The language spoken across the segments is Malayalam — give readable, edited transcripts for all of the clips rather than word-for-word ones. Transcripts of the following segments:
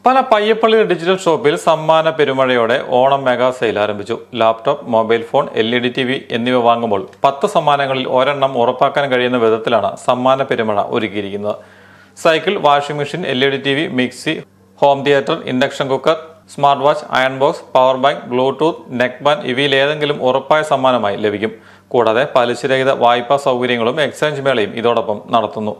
പല പയ്യപ്പള്ളി ഡിജിറ്റൽ ഷോപ്പിൽ സമ്മാന പെരുമഴയോടെ ഓണം മെഗാ സെയിൽ ആരംഭിച്ചു. Laptop, mobile phone, LED TV എന്നിവ വാങ്ങുമ്പോൾ 10 സമ്മാനങ്ങളിൽ ഒരെണ്ണം ഉറപ്പാക്കാൻ കഴിയുന്ന വിധത്തിലാണ് സമ്മാന പെരുമഴ ഒരുക്കിയിരിക്കുന്നത്. Cycle, washing machine, LED TV, mixie, home theatre, induction cooker, smart watch, iron box, power bank, Bluetooth, neck band ഇവയിൽ ഏതെങ്കിലും ഉറപ്പായ സമ്മാനമായി ലഭിക്കും. കൂടാതെ പലിശരഹിത വായ്പാ സൗകര്യങ്ങളും എക്സ്ചേഞ്ച് മേളയും ഇതോടൊപ്പം നടത്തുന്നു.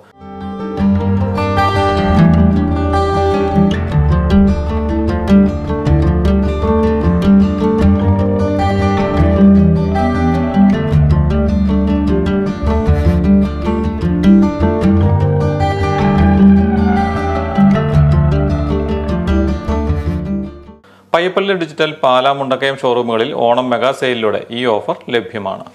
പയ്യപ്പള്ളി ഡിജിറ്റൽ, പാലാ, മുണ്ടക്കയം ഷോറൂമുകളിൽ ഓണം മെഗാ സെയിലിലൂടെ ഈ ഓഫർ ലഭ്യമാണ്.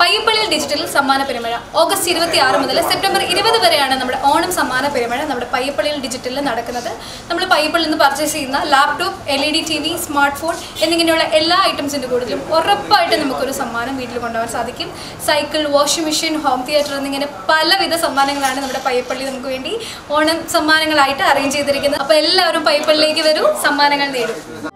പയ്യപ്പള്ളി ഡിജിറ്റലിൽ സമ്മാന പെരുമഴ ഓഗസ്റ്റ് 26 മുതൽ സെപ്റ്റംബർ 20 വരെയാണ് നമ്മുടെ ഓണം സമ്മാന പെരുമഴ നമ്മുടെ പയ്യപ്പള്ളി ഡിജിറ്റലിൽ നടക്കുന്നത്. നമ്മൾ പയ്യപ്പള്ളിയിൽ നിന്ന് പർച്ചേസ് ചെയ്യുന്ന laptop, LED TV, smart phone എന്നിങ്ങനെയുള്ള എല്ലാ ഐറ്റംസിൻ്റെ കൂടുതലും ഉറപ്പായിട്ട് നമുക്കൊരു സമ്മാനം വീട്ടിൽ കൊണ്ടുപോകാൻ സാധിക്കും. Cycle, washing machine, home theatre എന്നിങ്ങനെ പലവിധ സമ്മാനങ്ങളാണ് നമ്മുടെ പയ്യപ്പള്ളി നമുക്ക് വേണ്ടി ഓണം സമ്മാനങ്ങളായിട്ട് അറേഞ്ച് ചെയ്തിരിക്കുന്നത്. അപ്പോൾ എല്ലാവരും പയ്യപ്പള്ളിയിലേക്ക് വരൂ, സമ്മാനങ്ങൾ നേടും.